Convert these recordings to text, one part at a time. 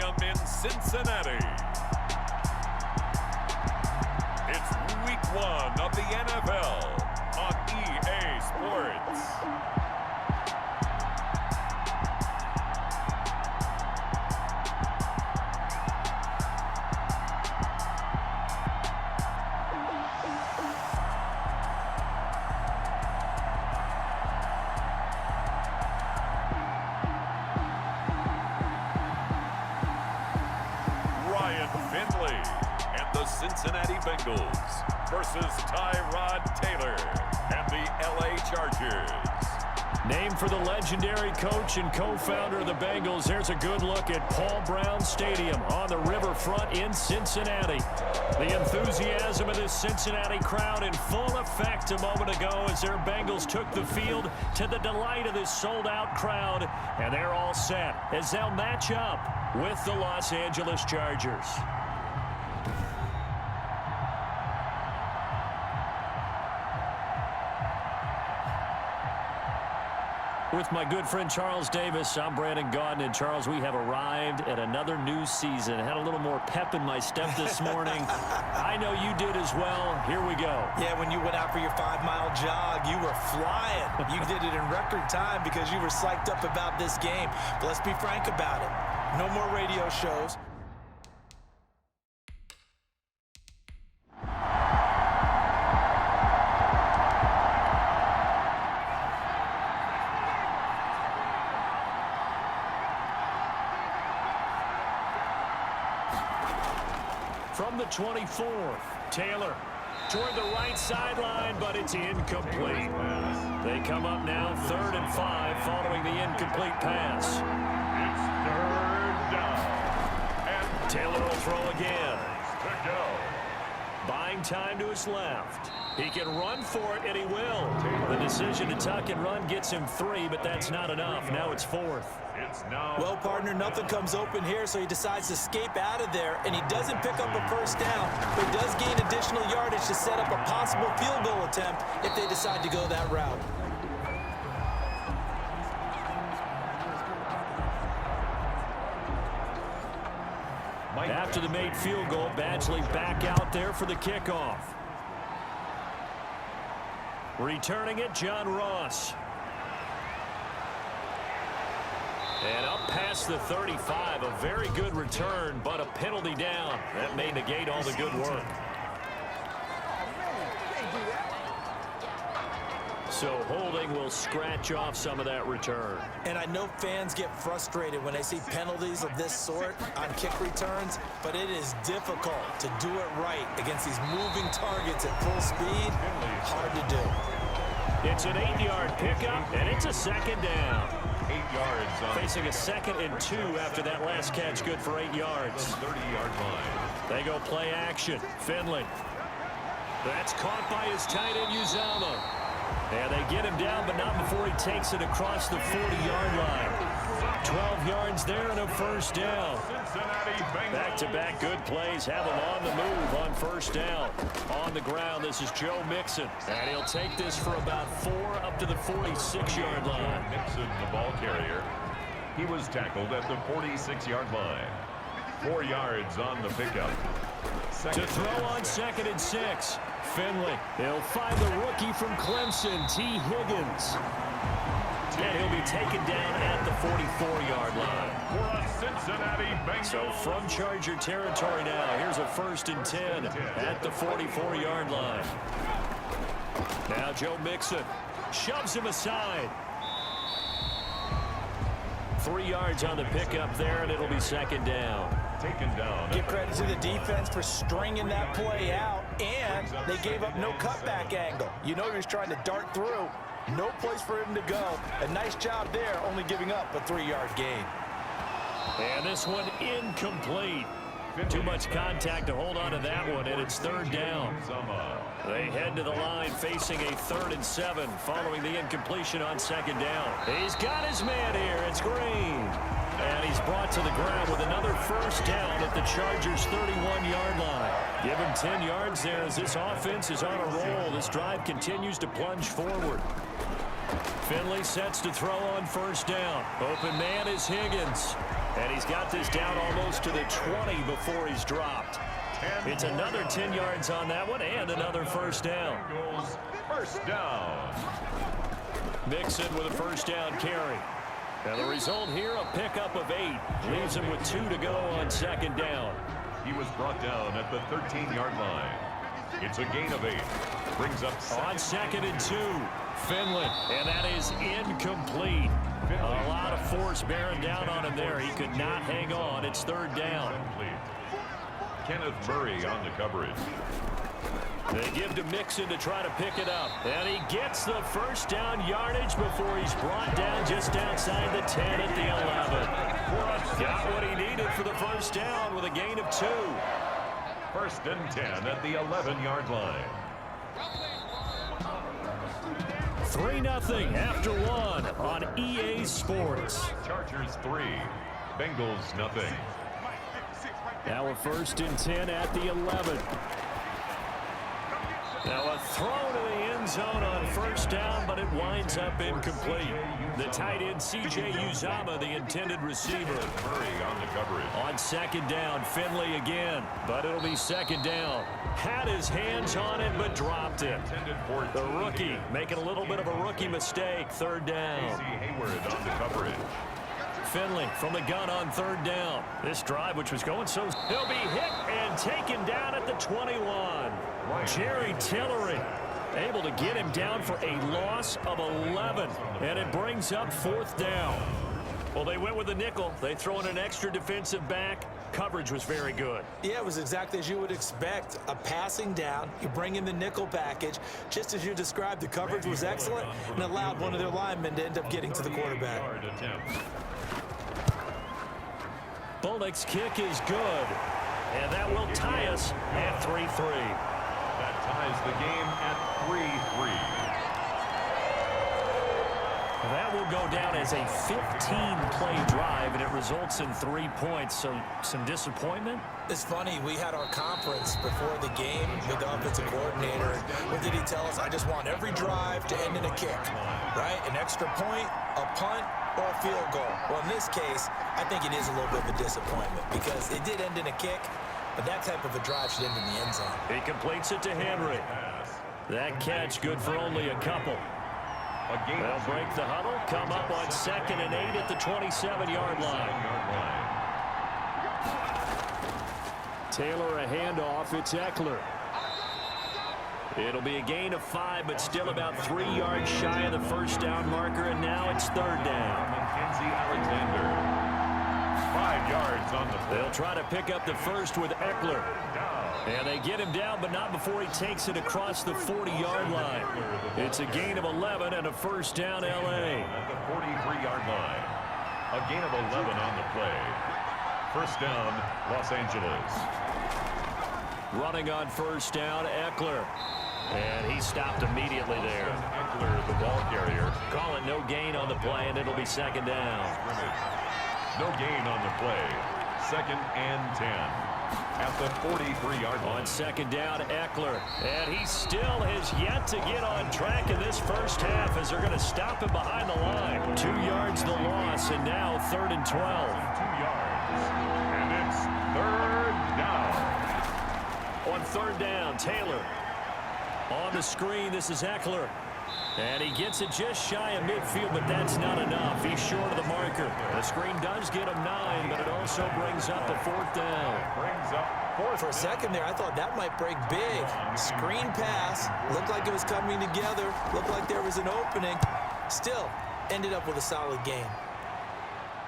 Stadium in Cincinnati. It's Week 1 of the NFL on EA Sports. Cincinnati Bengals versus Tyrod Taylor and the LA Chargers. Named for the legendary coach and co-founder of the Bengals, here's a good look at Paul Brown Stadium on the riverfront in Cincinnati. The enthusiasm of this Cincinnati crowd in full effect a moment ago as their Bengals took the field to the delight of this sold-out crowd. And they're all set as they'll match up with the Los Angeles Chargers. With my good friend Charles Davis, I'm Brandon Gaudin. And Charles, we have arrived at another new season. Had a little more pep in my step this morning. I know you did as well. Here we go. Yeah, when you went out for your 5-mile jog, you were flying. You did it in record time because you were psyched up about this game. But let's be frank about it. No more radio shows. From the 24, Taylor toward the right sideline, but it's incomplete. They come up now 3rd and 5 following the incomplete pass. It's 3rd down. And Taylor will throw again. to go. Buying time to his left. He can run for it, and he will. The decision to tuck and run gets him 3, but that's not enough. Now it's 4th. It's now. Well, partner, nothing comes open here, so he decides to escape out of there, and he doesn't pick up a first down, but does gain additional yardage to set up a possible field goal attempt if they decide to go that route. After the made field goal, Badgley back out there for the kickoff. Returning it, John Ross. And up past the 35, a very good return, but a penalty down. That may negate all the good work. So holding will scratch off some of that return. And I know fans get frustrated when they see penalties of this sort on kick returns, but it is difficult to do it right against these moving targets at full speed. Hard to do. It's an 8-yard pickup, and it's a 2nd down. 8 yards on. Facing a 2nd and 2 after that last catch, good for 8 yards. 30-yard line. They go play action. Finley. That's caught by his tight end, Uzama. And they get him down, but not before he takes it across the 40-yard line. 12 yards there and a first down. Back-to-back good plays have him on the move on first down. On the ground, this is Joe Mixon. And he'll take this for about 4 up to the 46-yard line. Mixon, the ball carrier. He was tackled at the 46-yard line. 4 yards on the pickup. To throw on 2nd and 6. Finley. He'll find the rookie from Clemson, T. Higgins. And he'll be taken down at the 44-yard line. For a Cincinnati Bengals. So from Charger territory now, here's a 1st and 10 at the 44-yard line. Now Joe Mixon shoves him aside. 3 yards on the pickup there, and it'll be 2nd down. Taken down. Give credit to the defense for stringing that play out, and they gave up no cutback angle. You know he was trying to dart through. No place for him to go. A nice job there, only giving up a 3-yard gain. And this one incomplete. Too much contact to hold on to that one, and it's 3rd down. They head to the line facing a 3rd and 7 following the incompletion on 2nd down. He's got his man here. It's Green. And he's brought to the ground with another first down at the Chargers' 31-yard line. Give him 10 yards there as this offense is on a roll. This drive continues to plunge forward. Finley sets to throw on first down. Open man is Higgins. And he's got this down almost to the 20 before he's dropped. It's another 10 yards on that one and another first down. First down. Mixon with a first down carry. And the result here, a pickup of 8. Leaves him with 2 to go on second down. He was brought down at the 13-yard line. It's a gain of 8. Brings up on second and 2. Finley, and that is incomplete. A lot of force bearing down on him there. He could not hang on. It's third down. Kenneth Murray on the coverage. They give to Mixon to try to pick it up. And he gets the first down yardage before he's brought down just outside the 10 at the 11. Got what he needed for the first down with a gain of 2. First and 10 at the 11-yard line. 3-0 after 1 on EA Sports. Chargers 3, Bengals nothing. Now a first and 10 at the 11. Now a throw to the end zone on first down, but it winds up incomplete. The tight end, C.J. Uzomah, the intended receiver. Murray on the coverage. On second down, Finley again, but it'll be second down. Had his hands on it, but dropped it. The rookie making a little bit of a rookie mistake. Third down. Casey Hayward on the coverage. Finley from the gun on third down. This drive, which was going so, he'll be hit and taken down at the 21. Jerry Tillery able to get him down for a loss of 11, and it brings up fourth down. Well, they went with the nickel. They throw in an extra defensive back. Coverage was very good. Yeah, it was exactly as you would expect. A passing down, you bring in the nickel package. Just as you described, the coverage was excellent and allowed one of their linemen to end up getting to the quarterback. Bullock's kick is good, and that will tie us at 3-3. That ties the game at 3-3. That will go down as a 15-play drive, and it results in 3 points. So some disappointment. It's funny, we had our conference before the game with the offensive coordinator. What did he tell us? I just want every drive to end in a kick, right? An extra point, a punt, or a field goal. Well, in this case, I think it is a little bit of a disappointment because it did end in a kick, but that type of a drive should end in the end zone. He completes it to Henry. That catch good for only a couple. They'll break the huddle, come up on second and 8 at the 27-yard line. Taylor a handoff. It's Eckler. It'll be a gain of 5, but still about 3 yards shy of the first down marker, and now it's third down. Mackenzie Alexander. 5 yards on the play. They'll try to pick up the first with Eckler. And they get him down, but not before he takes it across the 40-yard line. It's a gain of 11 and a first down, L.A. At the 43-yard line. A gain of 11 on the play. First down, Los Angeles. Running on first down, Eckler. And he stopped immediately there. Eckler, the ball carrier. Call it no gain on the play, and it'll be second down. No gain on the play. Second and 10. At the 43-yard line. On second down, Eckler. And he still has yet to get on track in this first half as they're going to stop him behind the line. 2 yards the loss, and now third and 12. 2 yards. And it's third down. On third down, Taylor. On the screen, this is Eckler. And he gets it just shy of midfield, but that's not enough. He's short of the marker. The screen does get him 9, but it also brings up a fourth down. Brings up fourth. For a second there, I thought that might break big. Screen pass. Looked like it was coming together. Looked like there was an opening. Still, ended up with a solid game.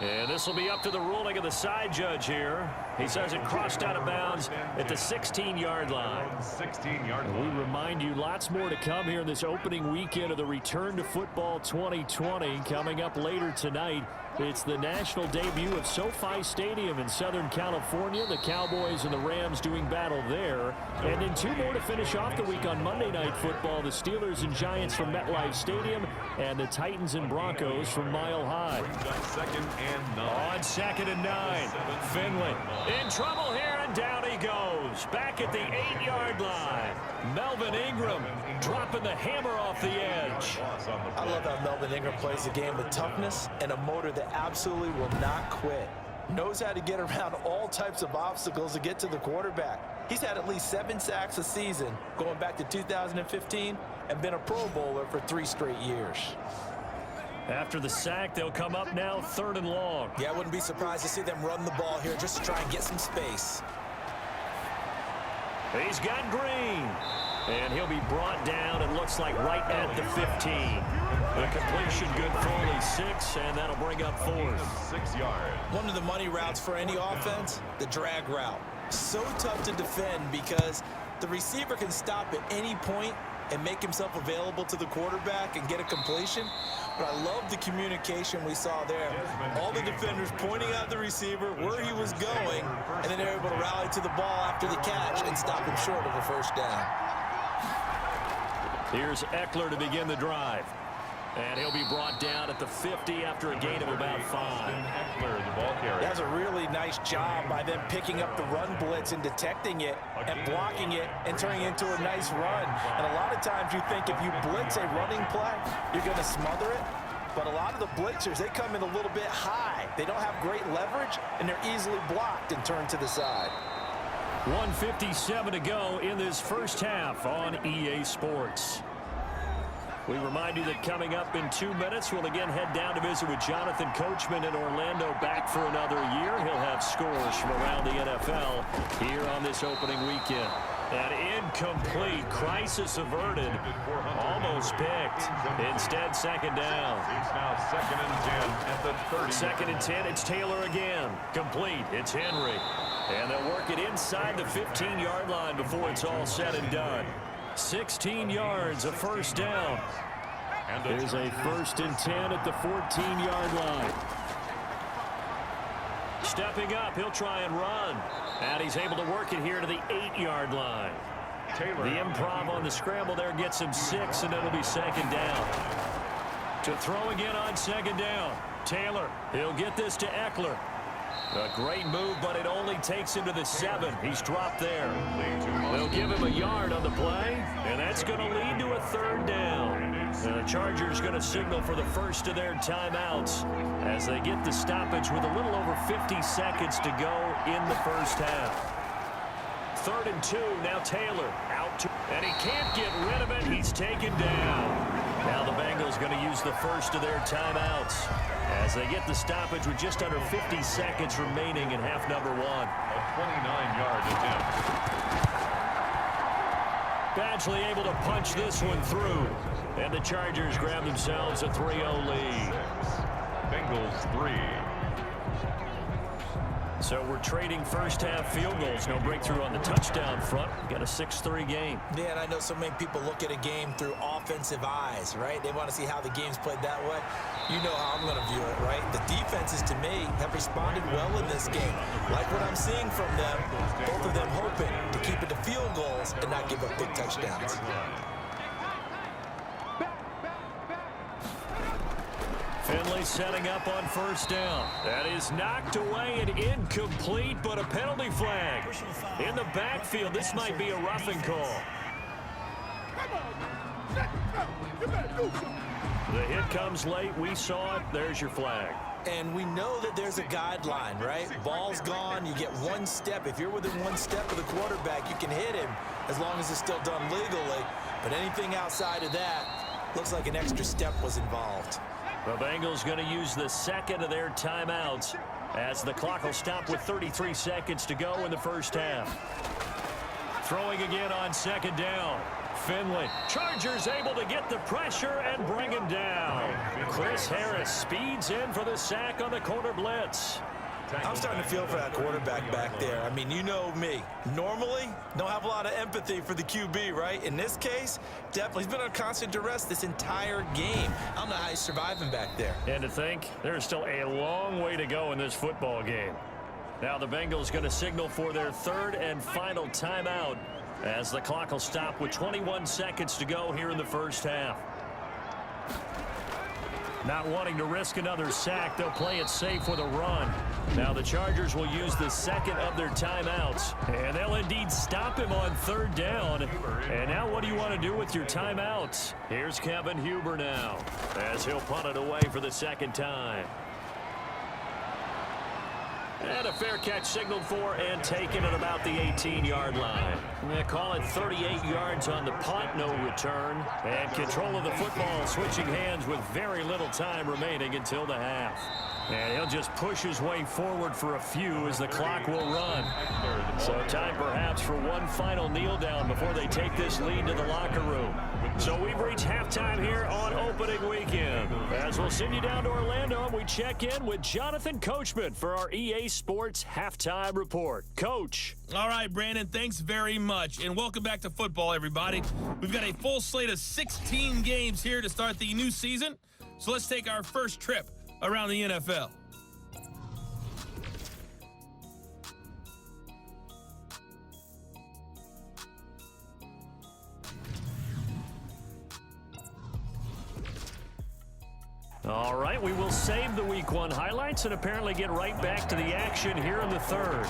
And this will be up to the ruling of the side judge here. He says it crossed out of bounds at the 16-yard line. 16-yard line. We remind you, lots more to come here in this opening weekend of the Return to Football 2020. Coming up later tonight, it's the national debut of SoFi Stadium in Southern California. The Cowboys and the Rams doing battle there. And then 2 more to finish off the week on Monday Night Football. The Steelers and Giants from MetLife Stadium and the Titans and Broncos from Mile High. Second and 9. On second and 9, Finley in trouble here, and down he goes. Back at the 8-yard line. Melvin Ingram dropping the hammer off the edge. I love how Melvin Ingram plays the game with toughness and a motor that absolutely will not quit. knows how to get around all types of obstacles to get to the quarterback. He's had at least 7 sacks a season going back to 2015 and been a Pro Bowler for 3 straight years. After the sack, they'll come up now 3rd and long. Yeah, I wouldn't be surprised to see them run the ball here just to try and get some space. He's got Green. And he'll be brought down, it looks like, right at the 15. The completion good for only 6, and that'll bring up 4th. 6 yards. One of the money routes for any offense, the drag route. So tough to defend because the receiver can stop at any point and make himself available to the quarterback and get a completion. But I love the communication we saw there. All the defenders pointing out the receiver, where he was going, and then they're able to rally to the ball after the catch and stop him short of a first down. Here's Eckler to begin the drive. And he'll be brought down at the 50 after a gain of about 5. Eckler, the ball carrier. That was a really nice job by them picking up the run blitz and detecting it and blocking it and turning it into a nice run. And a lot of times you think if you blitz a running play, you're going to smother it. But a lot of the blitzers, they come in a little bit high. They don't have great leverage, and they're easily blocked and turned to the side. 1:57 to go in this first half on EA Sports. We remind you that coming up in 2 minutes, we'll again head down to visit with Jonathan Coachman in Orlando, back for another year. He'll have scores from around the NFL here on this opening weekend. An incomplete, crisis averted, almost picked. Instead, 2nd down. It's now 2nd and 10 at the 30. 2nd and 10, it's Taylor again. Complete, it's Henry. And they'll work it inside the 15-yard line before it's all said and done. 16 yards, a first down. And there's a 1st and 10 at the 14-yard line. Stepping up, he'll try and run. And he's able to work it here to the 8-yard line. Taylor. The improv on the scramble there gets him 6, and it'll be 2nd down. To throw again on 2nd down. Taylor, he'll get this to Eckler. A great move, but it only takes him to the 7. He's dropped there. They'll give him a yard on the play, and that's going to lead to a 3rd down. And the Chargers going to signal for the first of their timeouts as they get the stoppage with a little over 50 seconds to go in the first half. 3rd and 2, now Taylor out to, and he can't get rid of it. He's taken down. Now the Bengals going to use the first of their timeouts as they get the stoppage with just under 50 seconds remaining in half number 1. A 29-yard attempt. Badgley able to punch this one through. And the Chargers grab themselves a 3-0 lead. Bengals 3. So we're trading first half field goals. No breakthrough on the touchdown front. Got a 6-3 game. Yeah, and I know so many people look at a game through offensive eyes, right? They want to see how the game's played that way. You know how I'm going to view it, right? The defenses, to me, have responded well in this game. Like what I'm seeing from them, both of them hoping to keep it to field goals and not give up big touchdowns. Finley setting up on 1st down. That is knocked away and incomplete, but a penalty flag. In the backfield, this might be a roughing call. The hit comes late. We saw it. There's your flag. And we know that there's a guideline, right? Ball's gone. You get 1 step. If you're within 1 step of the quarterback, you can hit him as long as it's still done legally. But anything outside of that, looks like an extra step was involved. The Bengals going to use the 2nd of their timeouts as the clock will stop with 33 seconds to go in the first half. Throwing again on 2nd down. Finley. Chargers able to get the pressure and bring him down. Chris Harris speeds in for the sack on the corner blitz. I'm starting to feel for that quarterback back there. I mean, you know me. Normally, don't have a lot of empathy for the QB, right? In this case, definitely. He's been under constant duress this entire game. I don't know how he's surviving back there. And to think, there's still a long way to go in this football game. Now the Bengals going to signal for their 3rd and final timeout as the clock will stop with 21 seconds to go here in the first half. Not wanting to risk another sack, they'll play it safe with a run. Now the Chargers will use the 2nd of their timeouts, and they'll indeed stop him on 3rd down. And now what do you want to do with your timeouts? Here's Kevin Huber now as he'll punt it away for the 2nd time. And a fair catch signaled for and taken at about the 18-yard line. They call it 38 yards on the punt, no return. And control of the football switching hands with very little time remaining until the half. And he'll just push his way forward for a few as the clock will run. So time perhaps for one final kneel down before they take this lead to the locker room. So we've reached halftime here on opening weekend. As we'll send you down to Orlando, we check in with Jonathan Coachman for our EA Sports Halftime Report. Coach. All right, Brandon, thanks very much. And welcome back to football, everybody. We've got a full slate of 16 games here to start the new season. So let's take our first trip around the NFL. All right, we will save the Week 1 highlights and apparently get right back to the action here in the third.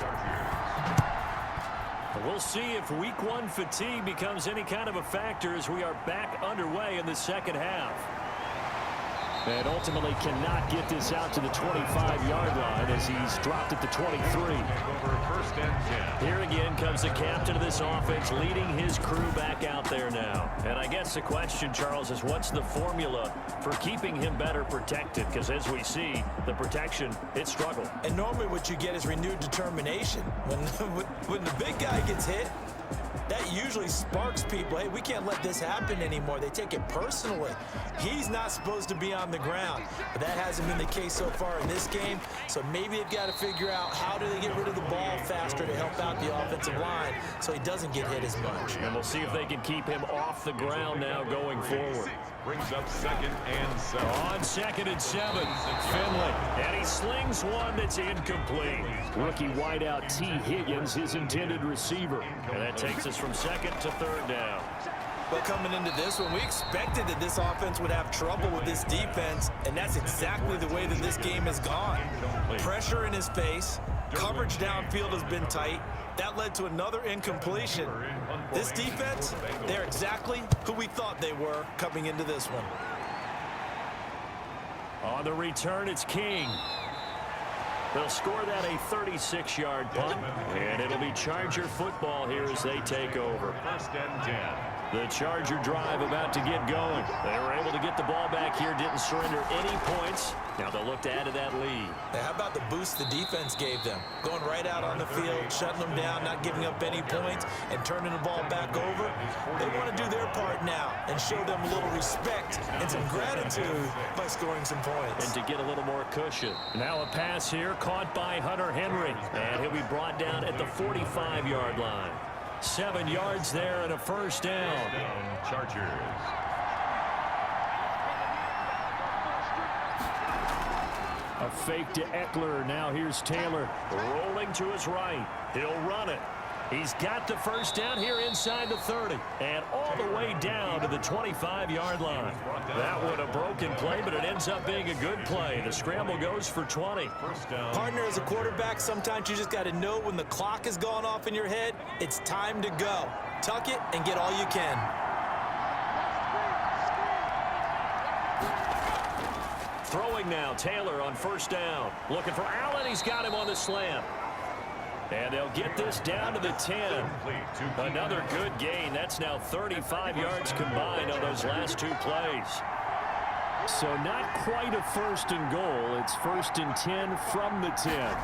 We'll see if Week 1 fatigue becomes any kind of a factor as we are back underway in the second half. And ultimately cannot get this out to the 25-yard line as he's dropped at the 23. Here again comes the captain of this offense leading his crew back out there now. And I guess the question, Charles, is what's the formula for keeping him better protected? Because as we see, the protection, it struggled. And normally what you get is renewed determination. When the big guy gets hit, that usually sparks people. Hey, we can't let this happen anymore. They take it personally. He's not supposed to be on the ground. But that hasn't been the case so far in this game. So maybe they've got to figure out how do they get rid of the ball faster to help out the offensive line so he doesn't get hit as much. And we'll see if they can keep him off the ground now going forward. Brings up 2nd and 7. On 2nd and 7, Finley. And he slings one that's incomplete. Rookie wideout T. Higgins, his intended receiver. And that takes us from 2nd to 3rd down. But coming into this one, we expected that this offense would have trouble with this defense, and that's exactly the way that this game has gone. Pressure in his face, coverage downfield has been tight. That led to another incompletion. This defense, they're exactly who we thought they were coming into this one. On the return, it's King. They'll score that a 36-yard punt, and it'll be Charger football here as they take over. 1st and 10. The Charger drive about to get going. They were able to get the ball back here, didn't surrender any points. Now they'll look to add to that lead. How about the boost the defense gave them? Going right out on the field, shutting them down, not giving up any points, and turning the ball back over. They want to do their part now and show them a little respect and some gratitude by scoring some points. And to get a little more cushion. Now a pass here caught by Hunter Henry. And he'll be brought down at the 45-yard line. 7 yards there and a 1st down. Chargers. A fake to Eckler. Now here's Taylor rolling to his right. He'll run it. He's got the 1st down here inside the 30 and all the way down to the 25-yard line. That one a broken play, but it ends up being a good play. The scramble goes for 20. Partner, as a quarterback, sometimes you just got to know when the clock has gone off in your head, it's time to go. Tuck it and get all you can. Throwing now, Taylor on 1st down. Looking for Allen. He's got him on the slant. And they'll get this down to the 10. Another good gain. That's now 35 yards combined on those last 2 plays. So not quite a 1st and goal. It's 1st and 10 from the 10.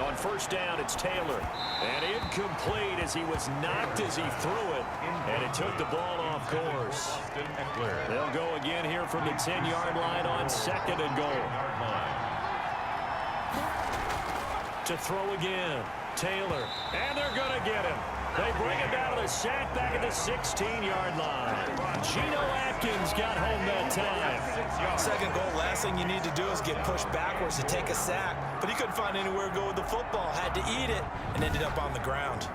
On 1st down, it's Taylor. And incomplete as he was knocked as he threw it. And it took the ball off course. They'll go again here from the 10-yard line on 2nd and goal. To throw again, Taylor, and they're going to get him. They bring him down to the sack back at the 16-yard line. Geno Atkins got home that time. 2nd goal, last thing you need to do is get pushed backwards to take a sack. But he couldn't find anywhere to go with the football, had to eat it, and ended up on the ground.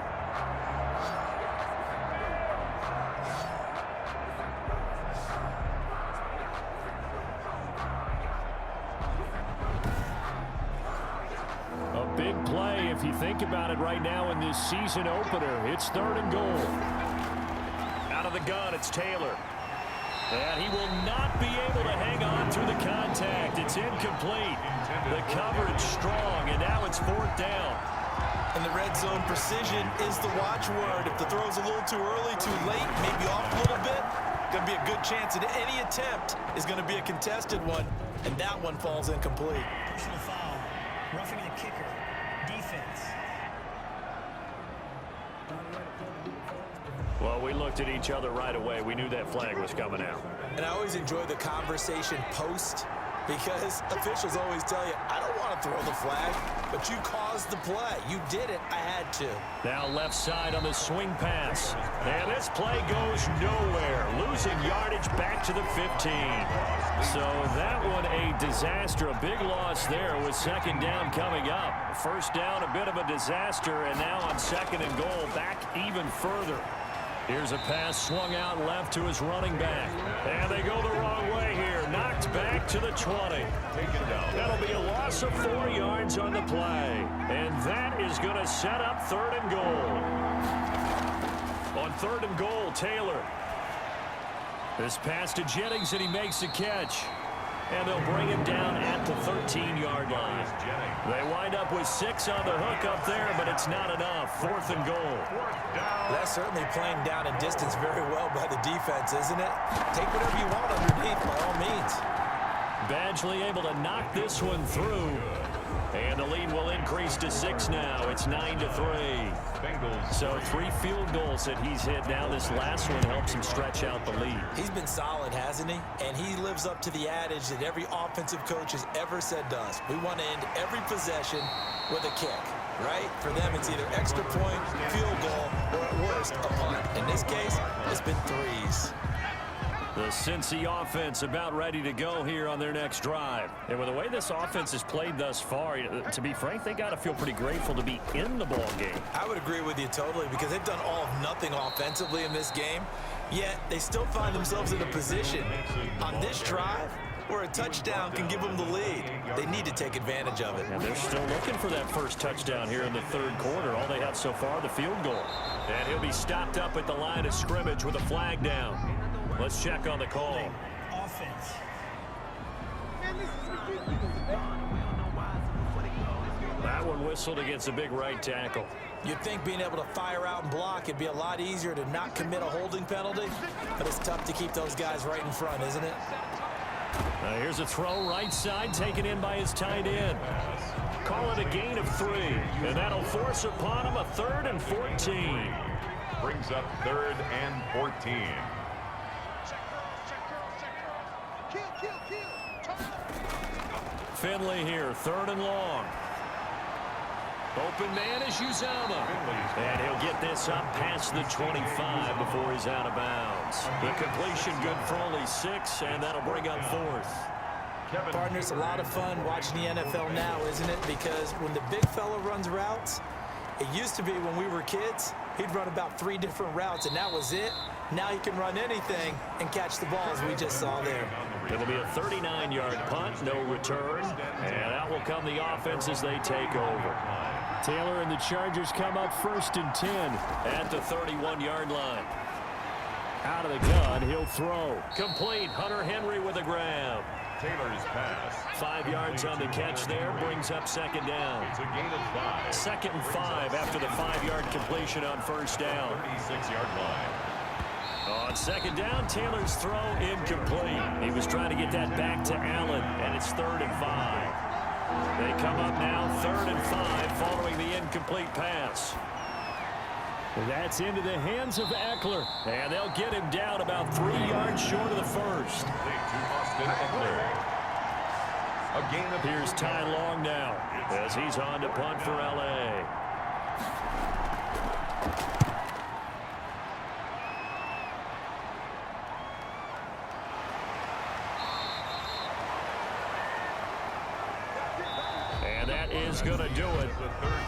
Big play if you think about it right now in this season opener. It's 3rd and goal. Out of the gun, it's Taylor. And he will not be able to hang on through the contact. It's incomplete. The coverage strong, and now it's 4th down. In the red zone, precision is the watchword. If the throw's a little too early, too late, maybe off a little bit, going to be a good chance that any attempt is going to be a contested one, and that one falls incomplete. Personal foul. Roughing the kicker. Defense. Well, we looked at each other right away. We knew that flag was coming out. And I always enjoy the conversation post, because officials always tell you, I don't want to throw the flag, but you caused the play. You did it. I had to. Now left side on the swing pass. And this play goes nowhere. Losing yardage back to the 15. So that one a disaster. A big loss there with 2nd down coming up. 1st down, a bit of a disaster. And now on 2nd and goal, back even further. Here's a pass swung out left to his running back. And they go the wrong way here. Knocked back to the 20. That'll be a loss of 4 yards on the play. And that is going to set up 3rd and goal. On 3rd and goal, Taylor. This pass to Jennings, and he makes the catch. And they'll bring him down at the 13-yard line. They wind up with 6 on the hook up there, but it's not enough. 4th and goal. That's certainly playing down and distance very well by the defense, isn't it? Take whatever you want underneath, by all means. Badgley able to knock this one through. And the lead will increase to 6 now. It's 9-3. So 3 field goals that he's hit now. This last one helps him stretch out the lead. He's been solid, hasn't he? And he lives up to the adage that every offensive coach has ever said to us. We want to end every possession with a kick, right? For them, it's either extra point, field goal, or at worst, a punt. In this case, it's been 3s. The Cincy offense about ready to go here on their next drive. And with the way this offense has played thus far, to be frank, they got to feel pretty grateful to be in the ball game. I would agree with you totally, because they've done all of nothing offensively in this game, yet they still find themselves in a position on this drive where a touchdown can give them the lead. They need to take advantage of it. And they're still looking for that first touchdown here in the 3rd quarter. All they have so far, the field goal. And he'll be stopped up at the line of scrimmage with a flag down. Let's check on the call. Offense. That one whistled against a big right tackle. You'd think being able to fire out and block, it'd be a lot easier to not commit a holding penalty, but it's tough to keep those guys right in front, isn't it? Here's a throw right side taken in by his tight end. Call it a gain of 3, and that'll force upon him a 3rd and 14. Brings up 3rd and 14. Finley here, 3rd and long. Open man is Uzama. And he'll get this up past the 25 before he's out of bounds. The completion good for only 6, and that'll bring up 4th. Partner, it's a lot of fun watching the NFL now, isn't it? Because when the big fella runs routes, it used to be when we were kids, he'd run about 3 different routes, and that was it. Now he can run anything and catch the ball, as we just saw there. It'll be a 39-yard punt, no return, and out will come the offense as they take over. Taylor and the Chargers come up 1st and 10 at the 31-yard line. Out of the gun, he'll throw. Complete, Hunter Henry with a grab. Taylor's pass. 5 yards on the catch there, brings up 2nd down. It's a gain of 5. 2nd and 5 after the 5-yard completion on 1st down. 36-yard line. On 2nd down, Taylor's throw incomplete. He was trying to get that back to Allen, and it's 3rd and 5. They come up now 3rd and 5 following the incomplete pass. That's into the hands of Eckler, and they'll get him down about 3 yards short of the 1st. Here's Ty Long now as he's on to punt for L.A. And that is going to do it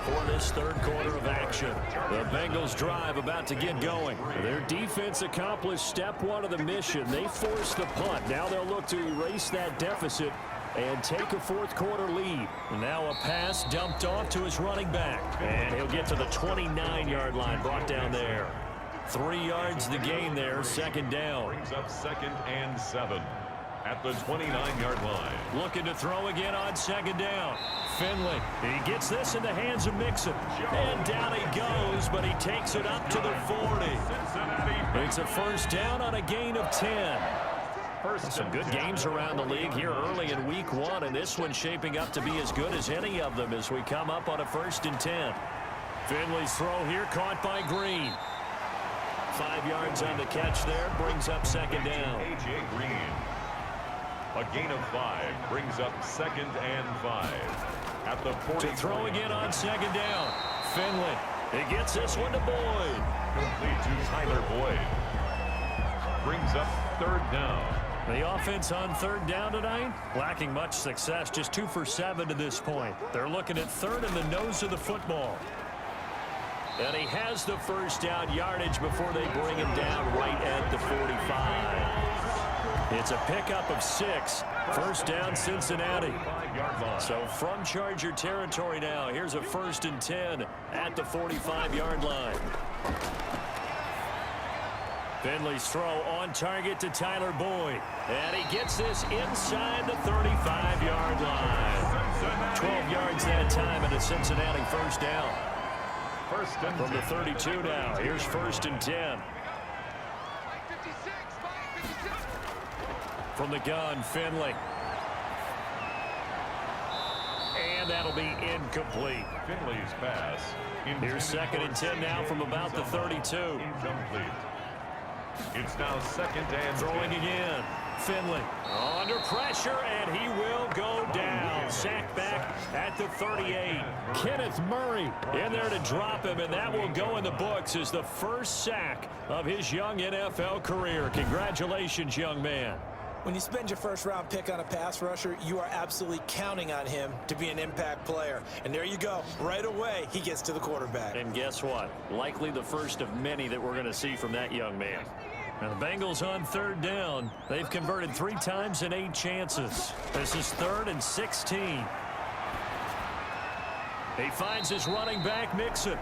for this 3rd quarter of action. The Bengals drive about to get going. Their defense accomplished step 1 of the mission. They forced the punt. Now they'll look to erase that deficit and take a 4th quarter lead. Now a pass dumped off to his running back. And he'll get to the 29-yard line, brought down there. 3 yards the gain there, second down. Brings up 2nd and 7 at the 29-yard line. Looking to throw again on second down. Finley, he gets this in the hands of Mixon. And down he goes, but he takes it up to the 40. It's a first down on a gain of 10. Some good games around the league here early in week 1, and this one's shaping up to be as good as any of them as we come up on a 1st and 10. Finley's throw here caught by Green. 5 yards on the catch there, brings up second down. A.J. Green. A gain of 5 brings up 2nd and 5 at the 40. To throw again on second down. Finley, he gets this one to Boyd. Complete to Tyler Boyd. Brings up 3rd down. The offense on 3rd down tonight, lacking much success, just 2 for 7 to this point. They're looking at 3rd in the nose of the football. And he has the first down yardage before they bring him down right at the 45. It's a pickup of 6. First down Cincinnati. So from Charger territory now, here's a 1st and 10 at the 45-yard line. Finley's throw on target to Tyler Boyd. And he gets this inside the 35-yard line. 12 yards that time and a Cincinnati first down. From the 32 now, here's 1st and 10. From the gun, Finley. And that'll be incomplete. Finley's pass. Here's 2nd and 10 now from about the 32. Incomplete. It's now 2nd and throwing again. Finley under pressure, and he will go down. Sacked back at the 38. Kenneth Murray in there to drop him, and that will go in the books as the first sack of his young NFL career. Congratulations, young man. When you spend your first-round pick on a pass rusher, you are absolutely counting on him to be an impact player. And there you go. Right away, he gets to the quarterback. And guess what? Likely the first of many that we're going to see from that young man. Now the Bengals on 3rd down. They've converted 3 times in 8 chances. This is 3rd and 16. He finds his running back, Mixon.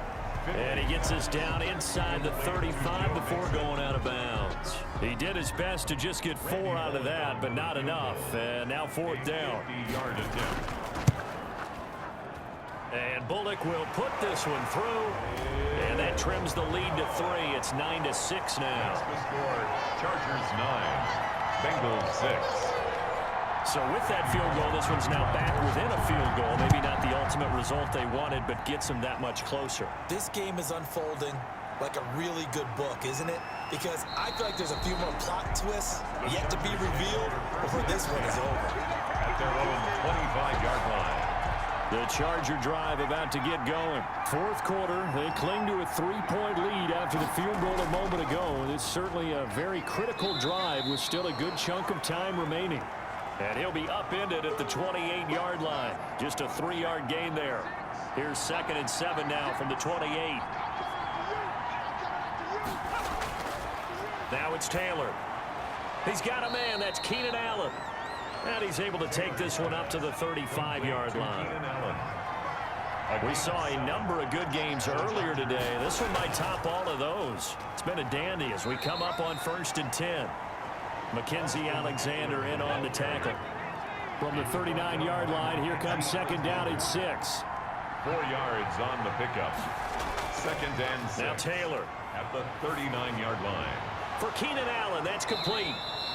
And he gets us down inside the 35 before going out of bounds. He did his best to just get 4 out of that, but not enough. And now 4th down. And Bullock will put this one through. And that trims the lead to 3. It's 9-6 now. The score, Chargers 9, Bengals 6. So with that field goal, this one's now back within a field goal. Maybe not the ultimate result they wanted, but gets them that much closer. This game is unfolding like a really good book, isn't it? Because I feel like there's a few more plot twists yet to be revealed before this one is over. At their own 25-yard line. The Charger drive about to get going. 4th quarter, they cling to a 3-point lead after the field goal a moment ago. It's certainly a very critical drive with still a good chunk of time remaining. And he'll be upended at the 28-yard line. Just a 3-yard gain there. Here's 2nd and 7 now from the 28. Now it's Taylor. He's got a man. That's Keenan Allen. And he's able to take this one up to the 35-yard line. We saw a number of good games earlier today. This one might top all of those. It's been a dandy as we come up on 1st and 10. Mackenzie Alexander in on the tackle. From the 39-yard line, here comes 2nd down at 6. 4 yards on the pickup. 2nd and 6. Now Taylor at the 39-yard line. For Keenan Allen, that's complete.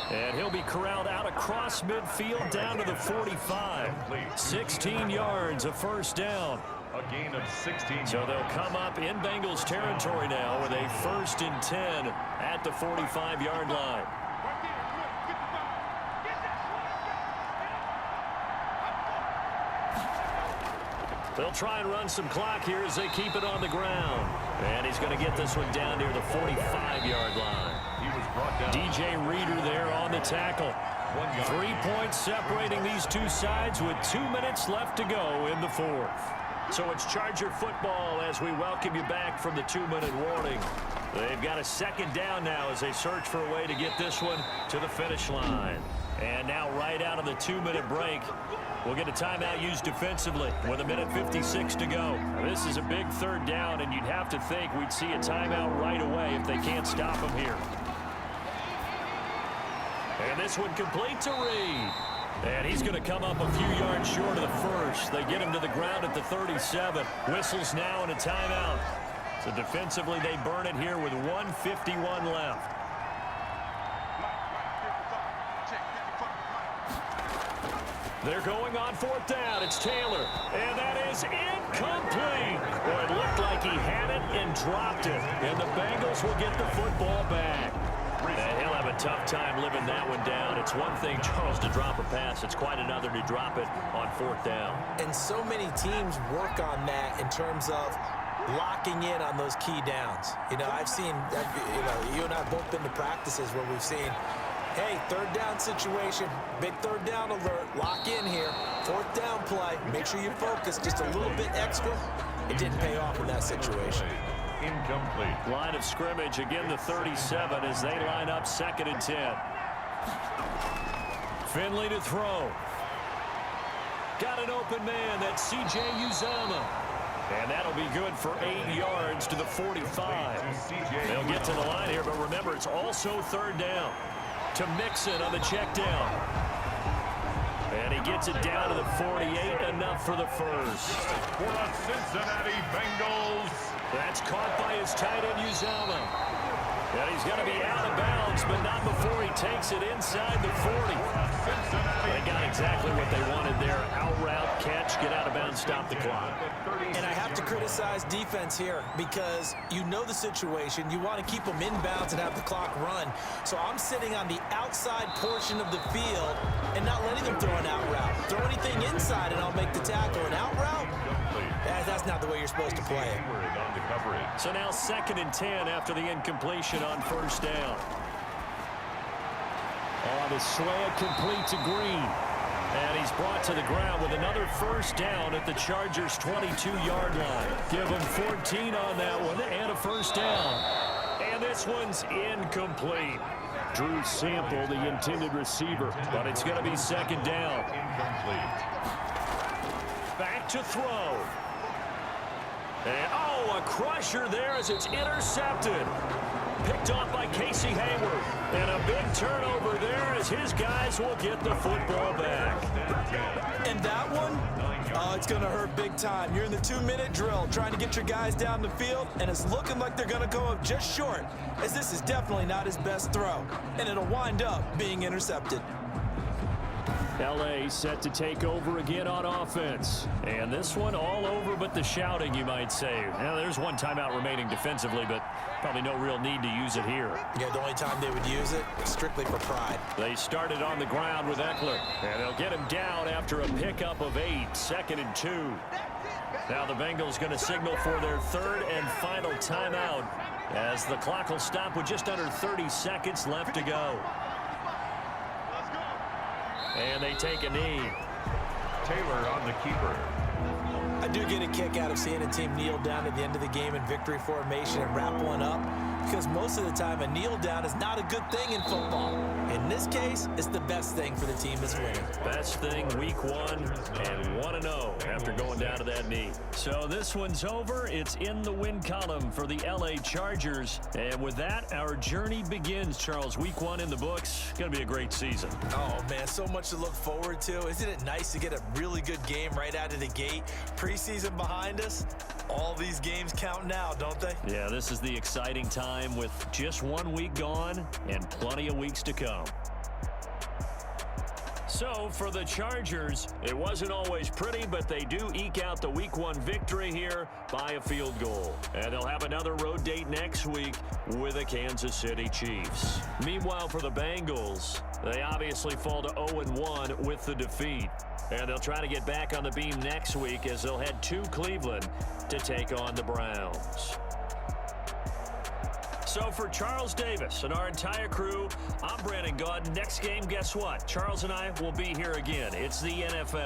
And he'll be corralled out across midfield down to the 45. 16 yards, a first down. A gain of 16. So they'll come up in Bengals territory now with a 1st and 10 at the 45-yard line. They'll try and run some clock here as they keep it on the ground. And he's going to get this one down near the 45-yard line. He was brought down. DJ Reader there on the tackle. 1 yard. 3 points separating these two sides with 2 minutes left to go in the 4th. So it's Charger football as we welcome you back from the 2-minute warning. They've got a 2nd down now as they search for a way to get this one to the finish line. And now right out of the 2-minute break, We'll get a timeout used defensively with 1:56 to go. Now, this is a big third down, and you'd have to think we'd see a timeout right away if they can't stop him here. And this one complete to Reed. And he's going to come up a few yards short of the first. They get him to the ground at the 37. Whistles now and a timeout. So defensively, they burn it here with 1:51 left. They're going on fourth down. It's Taylor. And that is incomplete. Well, it looked like he had it and dropped it. And the Bengals will get the football back. And he'll have a tough time living that one down. It's one thing, Charles, to drop a pass. It's quite another to drop it on fourth down. And so many teams work on that in terms of locking in on those key downs. You know, I've seen, you and I have both been to practices where we've seen, hey, third down situation, big third down alert, lock in here, fourth down play, make sure you focus just a little bit extra. It didn't pay off in that situation. Incomplete. Line of scrimmage, again the 37 as they line up 2nd and 10. Finley to throw. Got an open man, that's C.J. Uzomah. And that'll be good for 8 yards to the 45. They'll get to the line here, but remember, it's also third down. To Mixon on the check down. And he gets it down to the 48, enough for the first. For the Cincinnati Bengals. That's caught by his tight end, Uzomah. And he's going to be out of bounds, but not before he takes it inside the 40. They got exactly what they wanted there. Out route, catch, get out of bounds, stop the clock. And I have to criticize defense here because you know the situation. You want to keep them inbounds and have the clock run. So I'm sitting on the outside portion of the field and not letting them throw an out route. Throw anything inside and I'll make the tackle. An out route? That's not the way you're supposed to play it. So now 2nd and 10 after the incompletion on first down. On the slant, complete to Green. And he's brought to the ground with another first down at the Chargers' 22-yard line. Give him 14 on that one and a first down. And this one's incomplete. Drew Sample, the intended receiver, but it's going to be 2nd down. Incomplete. Back to throw. And, oh, a crusher there as it's intercepted. Picked off by Casey Hayward. And a big turnover there as his guys will get the football back. And that one, oh, it's going to hurt big time. You're in the 2-minute drill trying to get your guys down the field, and it's looking like they're going to go up just short, as this is definitely not his best throw. And it'll wind up being intercepted. L.A. set to take over again on offense. And this one all over but the shouting, you might say. Now, there's one timeout remaining defensively, but probably no real need to use it here. Yeah, the only time they would use it is strictly for pride. They started on the ground with Eckler. And they'll get him down after a pickup of 8, 2nd and 2. Now the Bengals going to signal for their 3rd and final timeout as the clock will stop with just under 30 seconds left to go. And they take a knee. Taylor on the keeper. I do get a kick out of seeing a team kneel down at the end of the game in victory formation and wrap one up, because most of the time a kneel down is not a good thing in football. In this case, it's the best thing for the team is winning. Best thing week 1 and 1-0 after going down to that knee. So this one's over. It's in the win column for the LA Chargers. And with that, our journey begins, Charles. Week 1 in the books. Going to be a great season. Oh, man, so much to look forward to. Isn't it nice to get a really good game right out of the gate? Preseason behind us. All these games count now, don't they? Yeah, this is the exciting time with just 1 week gone and plenty of weeks to come. So for the Chargers, it wasn't always pretty, but they do eke out the week 1 victory here by a field goal. And they'll have another road date next week with the Kansas City Chiefs. Meanwhile, for the Bengals, they obviously fall to 0-1 with the defeat. And they'll try to get back on the beam next week as they'll head to Cleveland to take on the Browns. So for Charles Davis and our entire crew, I'm Brandon Gaudin. Next game, guess what? Charles and I will be here again. It's the NFL.